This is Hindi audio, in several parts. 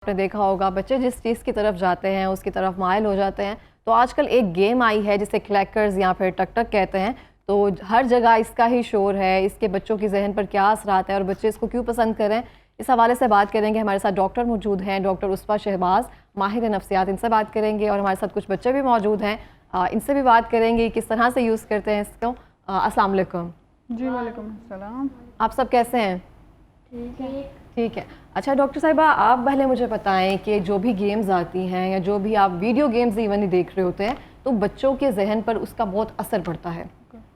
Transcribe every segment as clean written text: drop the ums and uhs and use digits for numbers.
आपने देखा होगा बच्चे जिस चीज़ की तरफ जाते हैं उसकी तरफ माइल हो जाते हैं। तो आजकल एक गेम आई है जिसे क्लैकर्स या फिर टक टक कहते हैं। तो हर जगह इसका ही शोर है, इसके बच्चों की जहन पर क्या असरात है और बच्चे इसको क्यों पसंद करें, इस हवाले से बात करेंगे। हमारे साथ डॉक्टर मौजूद हैं, डॉक्टर उसफा शहबाज, माहिर नफ्सियात, इनसे बात करेंगे। और हमारे साथ कुछ बच्चे भी मौजूद हैं, इनसे भी बात करेंगे किस तरह से यूज़ करते हैं इसको। अस्सलाम वालेकुम। जी वालेकुम अस्सलाम। आप सब कैसे हैं? ठीक है। ठीक है। अच्छा डॉक्टर साहिबा, आप पहले मुझे बताएं कि जो भी गेम्स आती हैं या जो भी आप वीडियो गेम्स इवन ही देख रहे होते हैं तो बच्चों के जहन पर उसका बहुत असर पड़ता है।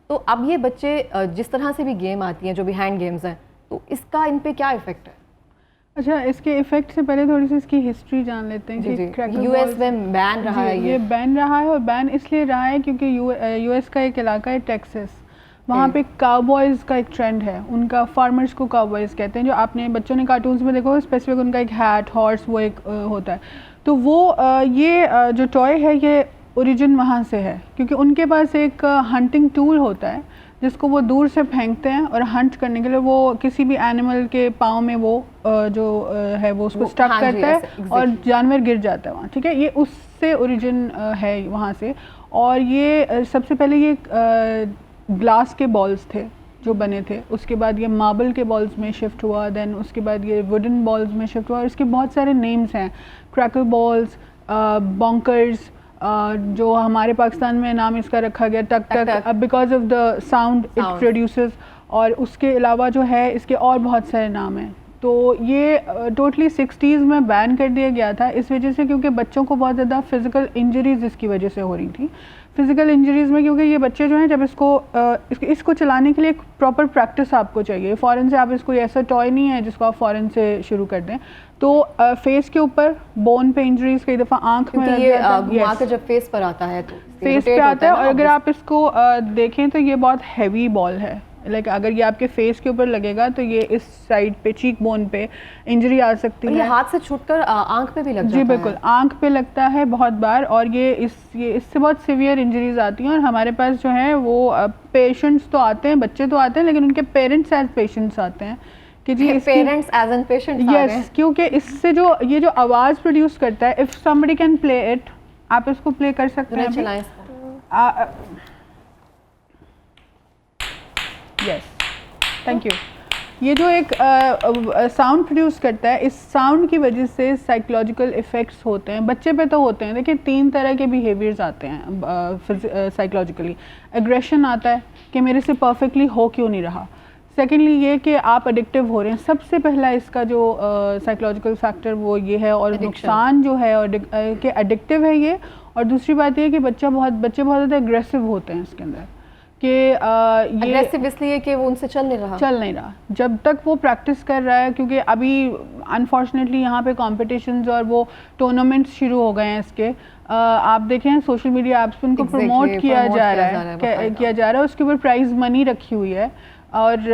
तो अब ये बच्चे जिस तरह से भी गेम आती हैं, जो भी हैंड गेम्स हैं, तो इसका इन पे क्या इफेक्ट है? अच्छा, इसके इफेक्ट से पहले थोड़ी सी इसकी हिस्ट्री जान लेते हैं कि यूएस में बैन रहा है। ये बैन रहा है और बैन इसलिए रहा है क्योंकि यूएस का एक इलाका है टेक्सास, वहाँ पे काउबॉयज़ का एक ट्रेंड है। उनका फार्मर्स को काउबॉयज़ कहते हैं। जो आपने बच्चों ने कार्टून्स में देखो, स्पेसिफिक उनका एक हैट, हॉर्स, वो एक होता है। तो वो ये जो टॉय है ये ओरिजिन वहाँ से है, क्योंकि उनके पास एक हंटिंग टूल होता है जिसको वो दूर से फेंकते हैं और हंट करने के लिए वो किसी भी एनिमल के पाँव में वो जो है वो उसको स्टक करता है और जानवर गिर जाता है वहाँ। ठीक है, ये उससे ओरिजिन है वहाँ से। और ये सबसे पहले ये ग्लास के बॉल्स थे जो बने थे, उसके बाद ये मार्बल के बॉल्स में शिफ्ट हुआ, देन उसके बाद ये वुडन बॉल्स में शिफ्ट हुआ। और इसके बहुत सारे नेम्स हैं, क्रैकर बॉल्स, बॉन्कर्स, जो हमारे पाकिस्तान में नाम इसका रखा गया टक टक, because of the sound it produces. और उसके अलावा जो है इसके और बहुत सारे नाम हैं। तो ये टोटली 60s में बैन कर दिया गया था इस वजह से, क्योंकि बच्चों को बहुत ज़्यादा फिज़िकल इंजरीज़ इसकी वजह से हो रही थी। फिज़िकल इंजरीज़ में क्योंकि ये बच्चे जो हैं जब इसको चलाने के लिए एक प्रॉपर प्रैक्टिस आपको चाहिए। फ़ौरन से आप इसको ऐसा टॉय नहीं है जिसको आप फ़ौरन से शुरू कर दें। तो फेस के ऊपर बोन पे इंजरीज, कई दफ़ा आँख में ये घुमा के जब फेस पर आता है तो फेस पे आता है। और अगर आप इसको देखें तो ये बहुत हैवी बॉल है। लाइक अगर ये आपके फेस के ऊपर लगेगा तो ये इस साइड पे, चीक बोन पे इंजरी आ सकती है। ये हाथ से छूटकर आंख पे भी लग जाता है। जी बिल्कुल, आंख पे लगता है बहुत बार। और ये इससे बहुत सीवियर इंजरीज आती हैं। और हमारे पास जो है वो पेशेंट्स तो आते हैं, बच्चे तो आते हैं, लेकिन उनके पेरेंट्स एज पेशेंट्स आते हैं कि जी parents as an patient. Yes, क्योंकि इससे जो ये जो आवाज़ प्रोड्यूस करता है, if somebody can play it, आप इसको प्ले कर सकते हैं। Yes, thank you. ये जो एक साउंड प्रोड्यूस करता है, इस साउंड की वजह से साइकोलॉजिकल इफ़ेक्ट्स होते हैं। बच्चे पे तो होते हैं। देखिए 3 तरह के बिहेवियर्स आते हैं साइकोलॉजिकली। एग्रेशन आता है कि मेरे से परफेक्टली हो क्यों नहीं रहा। सेकेंडली ये कि आप एडिक्टिव हो रहे हैं। सबसे पहला इसका जो साइकोलॉजिकल फैक्टर वो ये है, और नुकसान जो है और कि एडिक्टिव है ये। और दूसरी बात ये है कि बच्चे बहुत ज़्यादा एग्रेसिव होते हैं इसके अंदर, कि ये एग्रेसिव इसलिए कि वो उनसे चल नहीं रहा जब तक वो प्रैक्टिस कर रहा है। क्योंकि अभी अनफॉर्चुनेटली यहाँ पे कॉम्पिटिशन्स और वो टूर्नामेंट्स शुरू हो गए हैं इसके। आप देखें सोशल मीडिया ऐप्स पे उनको प्रमोट किया जा रहा है, उसके ऊपर प्राइज़ मनी रखी हुई है। और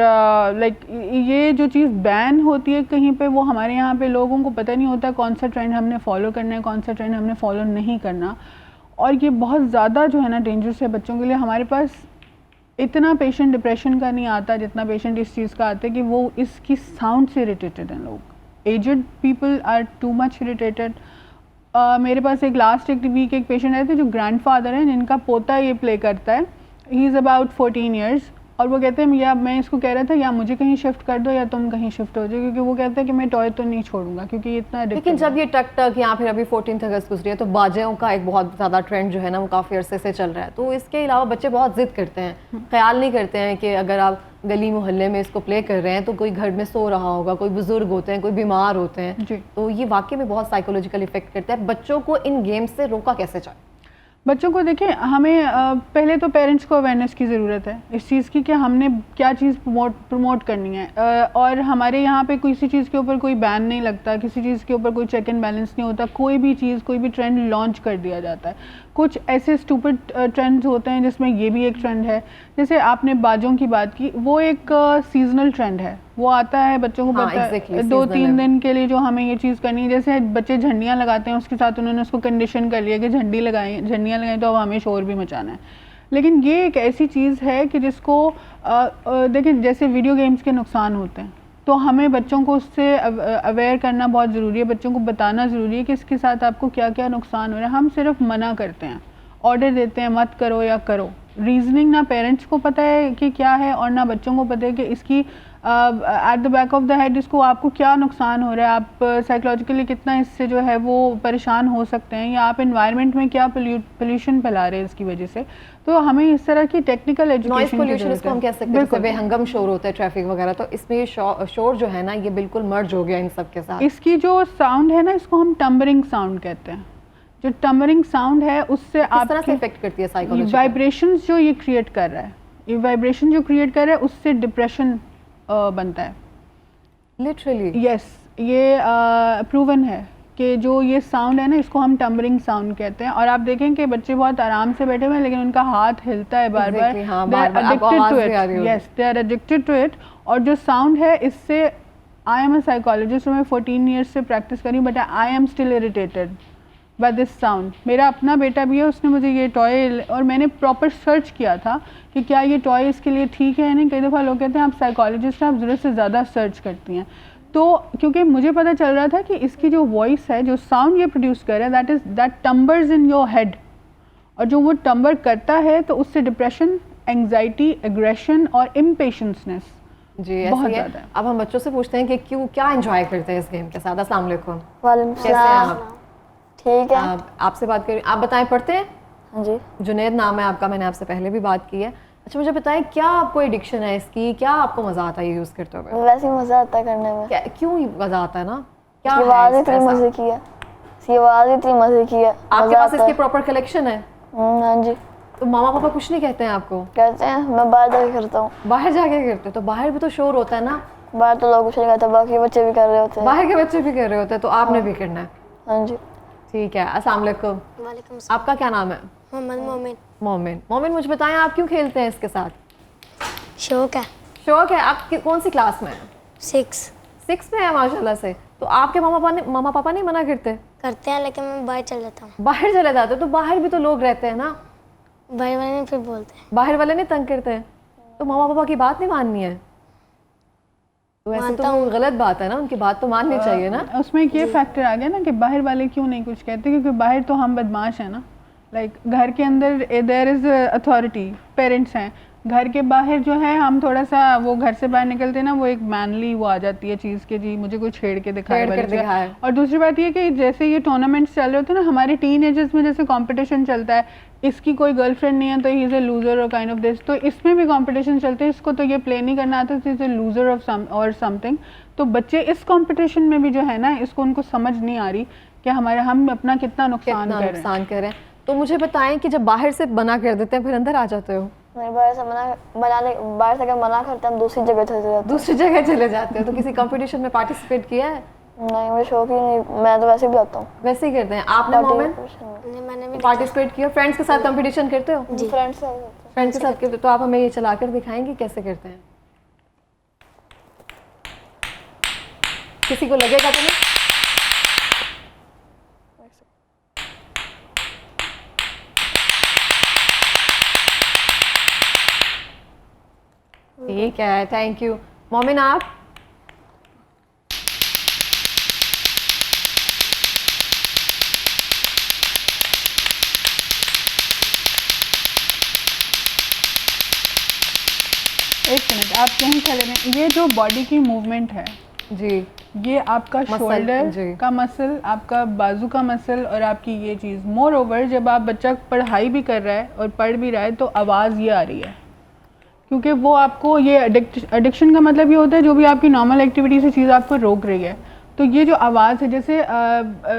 लाइक ये जो चीज़ बैन होती है कहीं पे, वो हमारे यहाँ पे लोगों को पता नहीं होता कौन सा ट्रेंड हमने फॉलो करना है, कौन सा ट्रेंड हमने फॉलो नहीं करना। और ये बहुत ज़्यादा जो है ना डेंजरस है बच्चों के लिए। हमारे पास इतना पेशेंट डिप्रेशन का नहीं आता जितना पेशेंट इस चीज़ का आता है कि वो इसकी साउंड से इरिटेटेड हैं लोग। Aged people are too much irritated. मेरे पास एक लास्ट वीक एक पेशेंट आए थे जो ग्रैंडफादर हैं, जिनका पोता ये प्ले करता है। He is about 14 years. और वो कहते हैं या मैं इसको कह रहा था या मुझे कहीं शिफ्ट कर दो या तुम कहीं शिफ्ट हो जाओ, क्योंकि वो कहते हैं कि मैं टॉय तो नहीं छोड़ूंगा क्योंकि इतना। लेकिन जब ये टक टक या फिर अभी 14 अगस्त गुजरी है तो बाजेओं का एक बहुत ज़्यादा ट्रेंड जो है ना वो काफ़ी अरसे से चल रहा है। तो इसके अलावा बच्चे बहुत ज़िद करते हैं, ख्याल नहीं करते हैं कि अगर आप गली मोहल्ले में इसको प्ले कर रहे हैं तो कोई घर में सो रहा होगा, कोई बुजुर्ग होते हैं, कोई बीमार होते हैं। तो ये वाकई में बहुत साइकोलॉजिकल इफेक्ट करता है। बच्चों को इन गेम्स से रोका कैसे जाए? बच्चों को देखिए, हमें पहले तो पेरेंट्स को अवेयरनेस की ज़रूरत है इस चीज़ की कि हमने क्या चीज़ प्रमोट करनी है। और हमारे यहाँ पे किसी चीज़ के ऊपर कोई बैन नहीं लगता, किसी चीज़ के ऊपर कोई चेक एंड बैलेंस नहीं होता। कोई भी चीज़, कोई भी ट्रेंड लॉन्च कर दिया जाता है। कुछ ऐसे स्टूपिड ट्रेंड्स होते हैं जिसमें ये भी एक ट्रेंड है। जैसे आपने बाजों की बात की, वो एक सीजनल ट्रेंड है। वो आता है, बच्चों को पता है 2-3 दिन के लिए जो हमें ये चीज़ करनी है। जैसे बच्चे झंडियाँ लगाते हैं, उसके साथ उन्होंने उसको कंडीशन कर लिया कि झंडियाँ लगाएं तो अब हमें शोर भी मचाना है। लेकिन ये एक ऐसी चीज़ है कि जिसको देखिए, जैसे वीडियो गेम्स के नुकसान होते हैं तो हमें बच्चों को उससे अवेयर करना बहुत ज़रूरी है, बच्चों को बताना ज़रूरी है कि इसके साथ आपको क्या क्या नुकसान हो रहा है। हम सिर्फ मना करते हैं, ऑर्डर देते हैं मत करो या करो। रीजनिंग ना पेरेंट्स को पता है कि क्या है और ना बच्चों को पता है कि इसकी at the back of the head इसको आपको क्या नुकसान हो रहा है, आप साइकोलॉजिकली कितना इससे जो है वो परेशान हो सकते हैं, या आप एनवायरनमेंट में क्या पोल्यूशन फैला रहे हैं इसकी वजह से। तो हमें इस तरह की टेक्निकल एजुकेशन, पोल्यूशन इसको हम कह सकते हैं, जैसे बेहंगम शोर होता है ट्रैफिक वगैरह, तो इसमें ये शोर जो है ना ये बिल्कुल मर्ज हो गया इन सब के साथ। इसकी जो साउंड है ना इसको हम टम्बरिंग साउंड कहते हैं। जो टम्बरिंग साउंड है उससे किस तरह से इफेक्ट करती है साइकोलॉजी? वाइब्रेशंस जो ये क्रिएट कर रहा है, ये वाइब्रेशन जो क्रिएट कर रहा है उससे डिप्रेशन बनता है लिटरली। यस, ये प्रूवन है कि जो ये साउंड है ना इसको हम टम्बरिंग साउंड कहते हैं। और आप देखें कि बच्चे बहुत आराम से बैठे हुए हैं लेकिन उनका हाथ हिलता है बार बार, they are addicted to it. Yes, they are addicted to it. और जो साउंड है इससे, आई एम अ साइकोलॉजिस्ट, मैं 14 ईयर्स से प्रैक्टिस करी, but I am still irritated by this sound. मेरा अपना बेटा भी है, उसने मुझे ये टॉय, और मैंने प्रॉपर सर्च किया था कि क्या ये टॉय इसके लिए ठीक है या नहीं। कई दफ़ा लोग कहते हैं आप साइकोलॉजिस्ट हैं, आप ज़रूरत से ज़्यादा सर्च करती हैं। तो क्योंकि मुझे पता चल रहा था कि इसकी जो वॉइस है, जो साउंड ये प्रोड्यूस कर रहा है, दैट टम्बर्स इन योर हेड, और जो वो टम्बर करता है तो उससे डिप्रेशन, एंग्जाइटी, एग्रेशन और इम्पेशेंसनेस जी बहुत ज़्यादा है। अब हम बच्चों से पूछते हैं कि क्यों, क्या एंजॉय करते हैं इस गेम के साथ। अस्सलाम वालेकुम। वालेकुम कैसे हैं आप? ठीक है। आपसे बात करें, आप बताएं पढ़ते हैं? हाँ जी। जुनैद नाम है आपका, मैंने आपसे पहले भी बात की है। अच्छा मुझे बताएं क्या आपको एडिक्शन है इसकी, क्या आपको मज़ा आता है ये यूज़ करते हुए? वैसे ही मज़ा आता है करने में। क्यों मज़ा आता है ना? क्या इसकी आवाज़ इतनी मज़े की है, इसकी आवाज़ इतनी मज़े की है। आपके पास इसकी प्रॉपर कलेक्शन है? हाँ जी। तो मामा पापा कुछ नहीं कहते हैं आपको? कहते हैं, मैं बाहर जाके करता हूँ। बाहर जाके करते हो? तो बाहर भी तो शोर होता है ना? बाहर तो लोग कुछ नहीं कहते, बाकी बच्चे भी कर रहे होते हैं। बाहर के बच्चे भी कर रहे होते हैं, तो आपने भी करना है? हाँ जी। ठीक है। अस्सलाम वालेकुम। वालेकुम। आपका क्या नाम है? मोहम्मद मोमिन। मोमिन। मोमिन मुझे बताएं आप क्यों खेलते हैं इसके साथ? शौक है। शौक है। आप कौन सी क्लास में हैं? 6 में है माशाल्लाह से। तो आपके मामा पापा नहीं मना करते? करते हैं लेकिन मैं बाहर चल जाता हूँ। बाहर चले जाते हो? तो बाहर भी तो लोग रहते हैं ना, बाहर वाले नहीं फिर बोलते हैं। बाहर वाले नहीं तंग करते हैं? तो मामा पापा की बात नहीं माननी है? तो वैसे तो वो गलत बात है ना, उनकी बात तो माननी चाहिए ना। उसमें ये फैक्टर आ गया ना कि बाहर वाले क्यों नहीं कुछ कहते, क्योंकि बाहर तो हम बदमाश हैं ना। लाइक घर के अंदर देयर इज़ अथॉरिटी, पेरेंट्स हैं। घर के बाहर जो है हम थोड़ा सा, वो घर से बाहर निकलते हैं ना, वो एक मैनली वो आ जाती है चीज़ के, जी मुझे कोई छेड़ के दिखाए। और दूसरी बात ये कि जैसे ये टूर्नामेंट्स चल रहे होते हैं ना, हमारे टीन एजर्स में जैसे कंपटीशन चलता है, इसकी कोई गर्लफ्रेंड नहीं है तो ही इज़ ए लूज़र और काइंड ऑफ दिस, तो इसमें भी कंपटीशन चलते हैं, इसको तो ये प्ले नहीं करना आता, तो इज़ ए लूज़र ऑफ और समथिंग। तो बच्चे इस कंपटीशन में भी जो है ना, इसको उनको समझ नहीं आ रही कि हम अपना कितना नुकसान कर रहे हैं। तो मुझे बताएं कि जब बाहर से मना कर देते हैं फिर अंदर आ जाते हो? नहीं, बाहर से अगर मना करते हैं हम दूसरी जगह चले जाते हैं। दूसरी जगह चले जाते हो? तो किसी कंपटीशन में पार्टिसिपेट किया है? नहीं, मुझे शौक ही नहीं, मैं तो वैसे भी जाता हूँ। वैसे ही करते हैं। आपने मोमिन नहीं, मैंने भी पार्टिसिपेट किया? फ्रेंड्स के साथ कंपटीशन करते हो? जी, फ्रेंड्स के साथ करते हो? तो आप हमें ये चला कर दिखाएंगे कैसे करते हैं? किसी को लगेगा तो नहीं? ठीक है, थैंक यू। मोमिन आप? एक मिनट, आप यहीं खड़े रहें। ये जो बॉडी की मूवमेंट है जी, ये आपका शोल्डर का मसल, आपका बाजू का मसल और आपकी ये चीज़। मोर ओवर जब आप बच्चा पढ़ाई भी कर रहा है और पढ़ भी रहा है तो आवाज़ ये आ रही है, क्योंकि वो आपको ये एडिक्शन का मतलब ये होता है जो भी आपकी नॉर्मल एक्टिविटी से चीज़ आपको रोक रही है। तो ये जो आवाज़ है, जैसे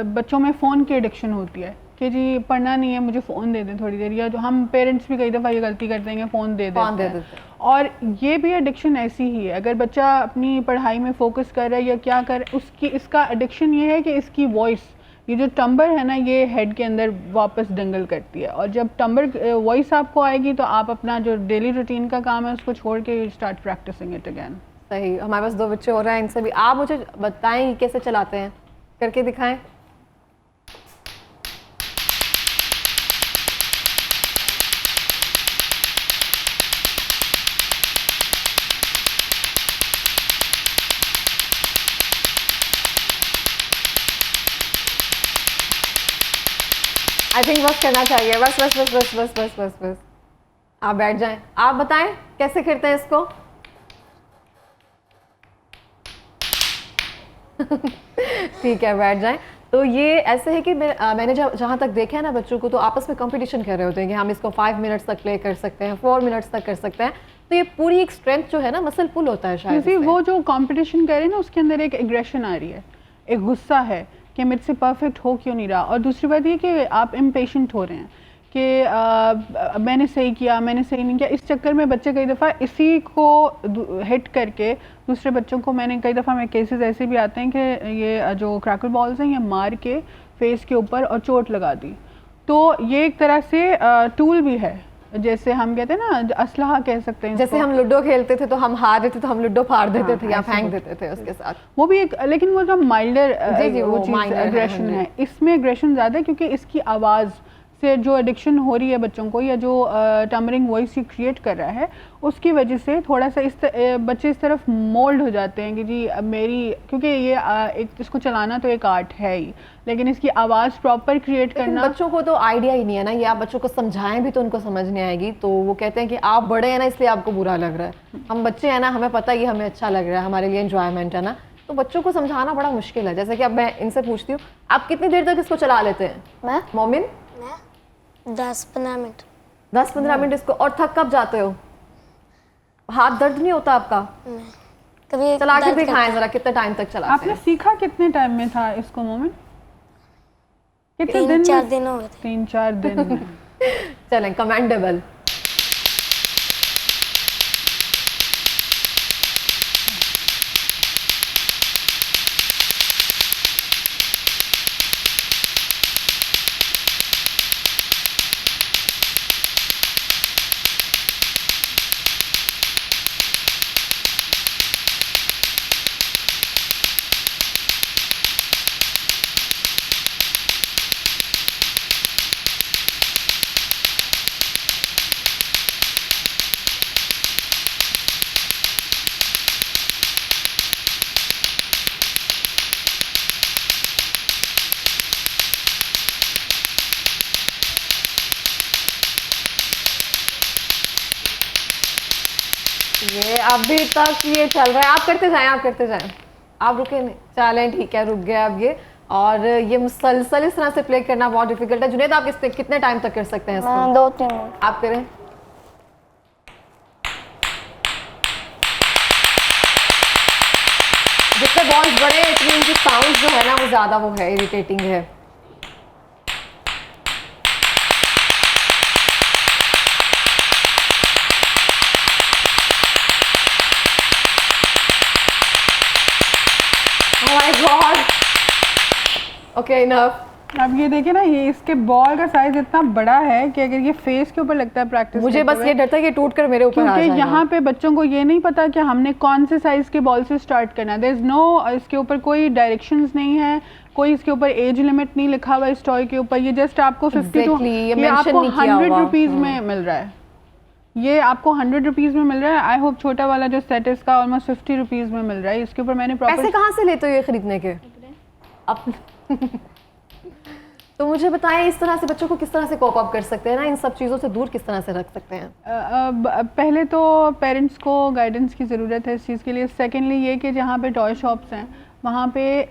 बच्चों में फ़ोन की एडिक्शन होती है कि जी पढ़ना नहीं है मुझे फ़ोन दे दें थोड़ी देर, या जो हम पेरेंट्स भी कई दफ़ा ये गलती करते हैं फ़ोन दे देते हैं। और ये भी एडिक्शन ऐसी ही है, अगर बच्चा अपनी पढ़ाई में फोकस कर रहा है या क्या कर, उसकी इसका एडिक्शन ये है कि इसकी वॉइस, ये जो टम्बर है ना, ये हेड के अंदर वापस दंगल करती है। और जब टम्बर वॉइस आपको आएगी तो आप अपना जो डेली रूटीन का काम है उसको छोड़ के स्टार्ट प्रैक्टिसिंग इट अगैन। सही। हमारे पास 2 बच्चे हो रहे हैं, इनसे भी आप मुझे बताएं कैसे चलाते हैं, करके दिखाएं। आई थिंक बस करना चाहिए, बस बस बस बस बस बस बस बस। आप बैठ जाएं, आप बताएं कैसे खेलते हैं इसको। ठीक है, बैठ जाएं। तो ये ऐसे है कि मैंने जहाँ तक देखा है ना बच्चों को, तो आपस में कंपटीशन कर रहे होते हैं कि हम इसको 5 मिनट्स तक प्ले कर सकते हैं, 4 मिनट्स तक कर सकते हैं। तो ये पूरी एक स्ट्रेंथ जो है ना, मसल पुल होता है शायद इससे। वो जो कंपटीशन कर रहे हैं ना, उसके अंदर एक एग्रेशन आ रही है, एक गुस्सा है कि मेरे से परफेक्ट हो क्यों नहीं रहा। और दूसरी बात ये कि आप इम्पेशेंट हो रहे हैं कि मैंने सही किया, मैंने सही नहीं किया। इस चक्कर में बच्चे कई दफ़ा इसी को हिट करके दूसरे बच्चों को, मैंने कई दफ़ा में केसेस ऐसे भी आते हैं कि ये जो क्रैकल बॉल्स हैं ये मार के फेस के ऊपर और चोट लगा दी। तो ये एक तरह से टूल भी है, जैसे हम कहते हैं ना, असलहा कह सकते हैं। जैसे हम लूडो खेलते थे तो हम हार देते तो हम लूडो फाड़ देते थे या फेंक देते थे उसके साथ। वो भी एक, लेकिन वो जो माइल्डर वो चीज़ एग्रेशन है, इसमें एग्रेशन ज़्यादा है क्योंकि इसकी आवाज़ से जो एडिक्शन हो रही है बच्चों को, या जो टम्बरिंग वॉइस ही क्रिएट कर रहा है, उसकी वजह से थोड़ा सा बच्चे इस तरफ मोल्ड हो जाते हैं कि जी अब मेरी, क्योंकि ये एक इसको चलाना तो एक आर्ट है ही, लेकिन इसकी आवाज़ प्रॉपर क्रिएट करना बच्चों को तो आइडिया ही नहीं है ना। ये आप बच्चों को समझाएं भी तो उनको समझ नहीं आएगी। तो वो कहते हैं कि आप बड़े हैं ना इसलिए आपको बुरा लग रहा है, हम बच्चे हैं ना, हमें पता है कि हमें अच्छा लग रहा है, हमारे लिए एंजॉयमेंट है ना। तो बच्चों को समझाना बड़ा मुश्किल है। जैसे कि अब मैं इनसे पूछती हूँ, आप कितनी देर तक इसको चला लेते हैं? मैं मोमिन? मैं 10-15 मिनट। 10-15 मिनट इसको। और थक कब जाते हो? हाथ दर्द नहीं होता आपका? कभी चला के दर्द दिखाएं करता जरा, कितने टाइम तक चलाते आपने हैं? सीखा कितने टाइम में था इसको मोमेंट? कितने दिन? 3-4 दिन हो गए थे। 3-4 दिन में। चलें, कमेंडेबल। ये अभी तक ये चल रहा है। आप करते जाएं, आप करते जाएं, आप रुके नहीं। चलें ठीक है, रुक गया अब ये। और ये मुसलसल इस तरह से प्ले करना बहुत डिफिकल्ट है। जुनैद, आप इस कितने टाइम तक कर सकते हैं इसको? 2-3 मिनट। आप करें। जितने बॉल्स बड़े हैं इतनी उनकी साउंड जो है ना वो ज़्यादा वो है, इरिटेटिंग है। Oh my God. Okay, enough. अब ये देखिए ना, ये इसके बॉल का साइज इतना बड़ा है कि अगर ये फेस के ऊपर लगता है प्रैक्टिस, मुझे बस ये डर था कि टूट कर मेरे ऊपर आ क्योंकि जाएगा। यहाँ पे बच्चों को ये नहीं पता कि हमने कौन से साइज के बॉल से स्टार्ट करना है। देयर इज नो, इसके ऊपर कोई डायरेक्शंस नहीं है, कोई इसके ऊपर एज लिमिट नहीं लिखा हुआ इस टॉय के ऊपर। ये जस्ट आपको 50 टू ये आपको 100 रुपीज़ में मिल रहा है। ये आपको 100 रुपीज़ में मिल रहा है। आई होप छोटा वाला जो सेट है इसका ऑलमोस्ट 50 रुपीज़ में मिल रहा है। इसके ऊपर मैंने पैसे कहाँ से लेते हो ये खरीदने के? तो मुझे बताएं, इस तरह से बच्चों को किस तरह से कोप अप कर सकते हैं ना, इन सब चीज़ों से दूर किस तरह से रख सकते हैं? पहले तो पेरेंट्स को गाइडेंस की ज़रूरत है इस चीज़ के लिए। सेकेंडली ये कि जहाँ पे टॉय शॉप्स हैं वहाँ पे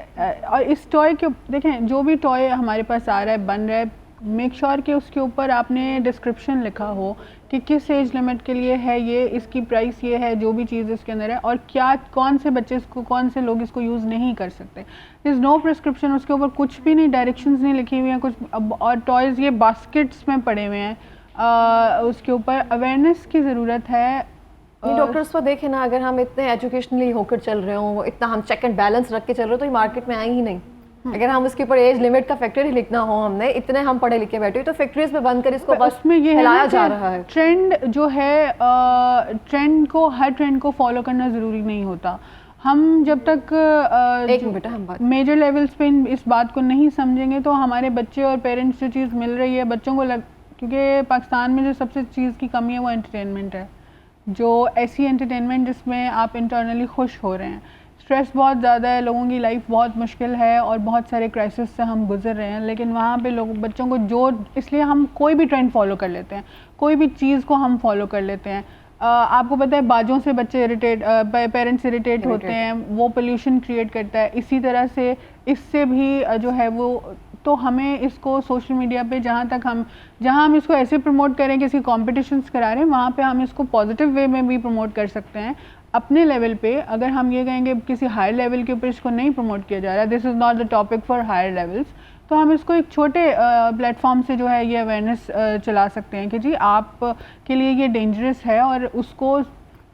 और इस टॉय के देखें, जो भी टॉय हमारे पास आ रहा है, बन रहा है, मेक श्योर कि उसके ऊपर आपने डिस्क्रिप्शन लिखा हो कि किस एज लिमिट के लिए है ये, इसकी प्राइस ये है, जो भी चीज़ इसके अंदर है, और क्या कौन से बच्चे इसको, कौन से लोग इसको यूज़ नहीं कर सकते। इज़ नो प्रिस्क्रिप्शन, उसके ऊपर कुछ भी नहीं, डायरेक्शंस नहीं लिखी हुई हैं कुछ। और टॉयज़ ये बास्केट्स में पड़े हुए हैं। उसके ऊपर अवेयरनेस की ज़रूरत है। डॉक्टर्स को देखें ना, अगर हम इतने एजुकेशनली होकर चल रहे हों, इतना हम चेक एंड बैलेंस रख के चल रहे हो, तो ये मार्केट में आई ही नहीं। अगर हम उसके ऊपर एज लिमिट का फैक्टर ही लिखना हो, हमने इतने हम पढ़े लिखे बैठे, तो फैक्ट्रीज में बंद कर इसको बस में ये फैलाया जा रहा है। ट्रेंड जो है, ट्रेंड को, हर ट्रेंड को फॉलो करना ज़रूरी नहीं होता। हम जब तक एक मिनट हम बात मेजर लेवल्स पे इस बात को नहीं समझेंगे तो हमारे बच्चे और पेरेंट्स जो चीज़ मिल रही है बच्चों को क्योंकि पाकिस्तान में जो सबसे चीज़ की कमी है वो एंटरटेनमेंट है। जो ऐसी एंटरटेनमेंट जिसमें आप इंटरनली खुश हो रहे हैं, स्ट्रेस बहुत ज़्यादा है, लोगों की लाइफ बहुत मुश्किल है और बहुत सारे क्राइसिस से हम गुजर रहे हैं, लेकिन वहाँ पे लोग बच्चों को जो, इसलिए हम कोई भी ट्रेंड फॉलो कर लेते हैं, कोई भी चीज़ को हम फॉलो कर लेते हैं। आपको पता है बाजों से बच्चे इरिटेट, पेरेंट्स इरिटेट होते हैं, वो पोल्यूशन क्रिएट करता है। इसी तरह से इससे भी जो है वो, तो हमें इसको सोशल मीडिया पे जहाँ हम इसको ऐसे प्रमोट करें, किसी कॉम्पिटिशन्स करा रहे हैं, वहाँ पे हम इसको पॉजिटिव वे में भी प्रमोट कर सकते हैं अपने लेवल पे। अगर हम ये कहेंगे किसी हायर लेवल के ऊपर इसको नहीं प्रमोट किया जा रहा है, this is not the topic for higher levels, तो हम इसको एक छोटे प्लेटफॉर्म से जो है ये अवेयरनेस चला सकते हैं कि जी आप के लिए ये डेंजरस है, और उसको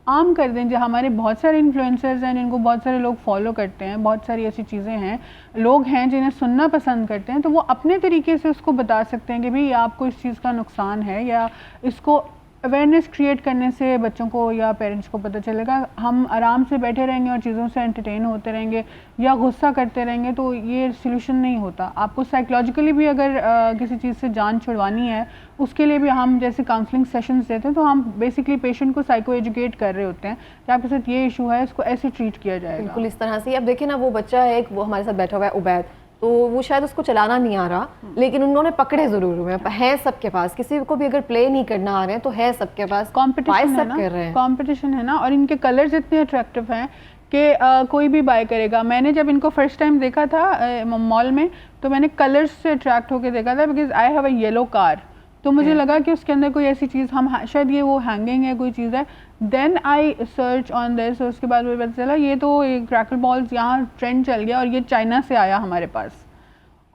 आम कर दें। जो हमारे बहुत सारे इन्फ्लुएंसर्स हैं जिनको बहुत सारे लोग फॉलो करते हैं, बहुत सारी ऐसी चीज़ें हैं, लोग हैं जिन्हें सुनना पसंद करते हैं, तो वो अपने तरीके से उसको बता सकते हैं कि भाई आपको इस चीज़ का नुकसान है, या इसको अवेयरनेस क्रिएट करने से बच्चों को या पेरेंट्स को पता चलेगा। हम आराम से बैठे रहेंगे और चीज़ों से एंटरटेन होते रहेंगे या गुस्सा करते रहेंगे तो ये सलूशन नहीं होता। आपको साइकोलॉजिकली भी अगर किसी चीज़ से जान छुड़वानी है, उसके लिए भी हम जैसे काउंसलिंग सेशंस देते हैं, तो हम बेसिकली पेशेंट को साइको एजुकेट कर रहे होते हैं कि आपके साथ ये इशू है, इसको ऐसे ट्रीट किया जाएगा। बिल्कुल इस तरह से। अब देखिए ना, वो बच्चा है एक, वो हमारे साथ बैठा हुआ है उबैद, तो वो शायद उसको चलाना नहीं आ रहा, लेकिन उन्होंने पकड़े ज़रूर हुए हैं सबके पास। किसी को भी अगर प्ले नहीं करना आ रहे हैं तो है सबके पास, कंपटीशन है ना, कर रहे हैं, कंपटीशन है ना। और इनके कलर्स इतने अट्रैक्टिव हैं कि कोई भी बाय करेगा। मैंने जब इनको फर्स्ट टाइम देखा था मॉल में, तो मैंने कलर्स से अट्रैक्ट होकर देखा था, because I have a yellow car, तो मुझे लगा कि उसके अंदर कोई ऐसी चीज़, हम शायद ये वो हैंगिंग है, कोई चीज़ है। Then I search on this, उसके बाद मुझे पता चला ये तो क्रैकल बॉल्स यहाँ ट्रेंड चल गया और ये चाइना से आया हमारे पास।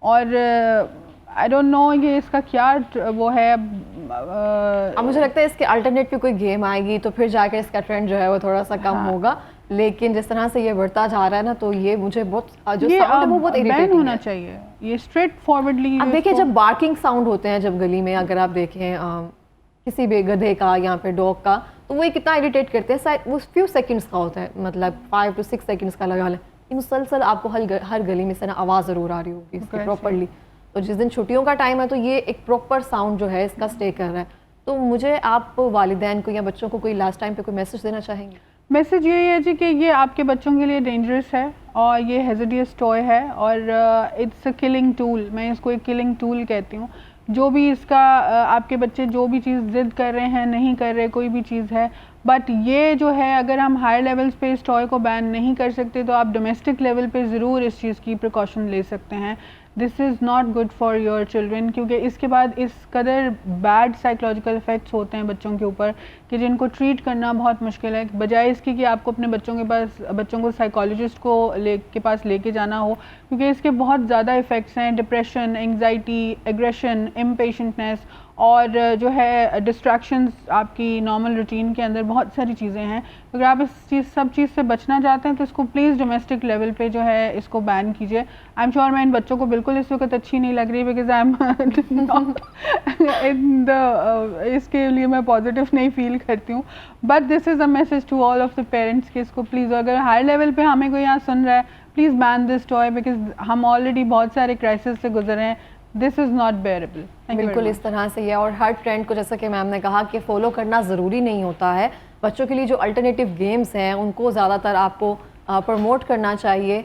और आई डोंट नो ये इसका क्या वो है। अब मुझे लगता है इसके अल्टरनेट पे कोई गेम आएगी तो फिर जाकर इसका ट्रेंड जो है वो थोड़ा सा कम होगा, लेकिन जिस तरह से ये बढ़ता जा रहा है ना, तो ये मुझे बहुत जो साउंड है वो बहुत इरिटेटिंग होना चाहिए, ये स्ट्रेट फॉरवर्डली। अब देखिए जब बार्किंग साउंड होते हैं जब गली में, अगर आप देखें किसी भी गधे का या फिर डॉग का, तो वो कितना इरिटेट करते हैं। वो फ्यू सेकंड्स का होता है, मतलब 5 to 6 सेकंड्स का लगा लें, मुसलसल आपको हर गली में से ना आवाज़ ज़रूर आ रही होगी इसकी प्रॉपरली। तो जिस दिन छुट्टियों का टाइम है तो ये एक प्रॉपर साउंड जो है इसका स्टे कर रहा है। तो मुझे आप वालिदैन को या बच्चों को कोई लास्ट टाइम पे कोई मैसेज देना चाहेंगे? मैसेज ये है जी कि ये आपके बच्चों के लिए डेंजरस है और ये हैज़र्डियस टॉय है और इट्स अ किलिंग टूल। मैं इसको एक किलिंग टूल कहती हूँ। जो भी इसका आपके बच्चे जो भी चीज़ ज़िद कर रहे हैं, नहीं कर रहे, कोई भी चीज़ है, बट ये जो है अगर हम हायर लेवल्स पे इस टॉय को बैन नहीं कर सकते तो आप डोमेस्टिक लेवल पे ज़रूर इस चीज़ की प्रिकॉशन ले सकते हैं। This is not good for your children, क्योंकि इसके बाद इस कदर बैड साइकोलॉजिकल इफ़ेक्ट्स होते हैं बच्चों के ऊपर कि जिनको ट्रीट करना बहुत मुश्किल है। बजाय इसके कि आपको अपने बच्चों को साइकोलॉजिस्ट के पास लेके जाना हो, क्योंकि इसके बहुत ज़्यादा इफ़ेक्ट्स हैं। डिप्रेशन, एंग्जाइटी, एग्रेशन, इम्पेशेंटनेस और जो है डिस्ट्रैक्शंस आपकी नॉर्मल रूटीन के अंदर बहुत सारी चीज़ें हैं। अगर आप इस सब चीज़ से बचना चाहते हैं तो इसको प्लीज़ डोमेस्टिक लेवल पे जो है इसको बैन कीजिए। आई एम श्योर मैं इन बच्चों को बिल्कुल इस वक्त अच्छी नहीं लग रही, because I am in the इसके लिए मैं पॉजिटिव नहीं फील करती हूँ। But this is a message to all of the parents कि इसको प्लीज़, अगर हाई लेवल पे हमें कोई यहाँ सुन रहा है, please ban this toy, because हम ऑलरेडी बहुत सारे क्राइसिस से गुजरे हैं। This is not bearable. बिल्कुल इस तरह से है। और हर ट्रेंड को, जैसा कि मैम ने कहा, कि फॉलो करना ज़रूरी नहीं होता है। बच्चों के लिए जो अल्टरनेटिव गेम्स हैं उनको ज़्यादातर आपको प्रमोट करना चाहिए।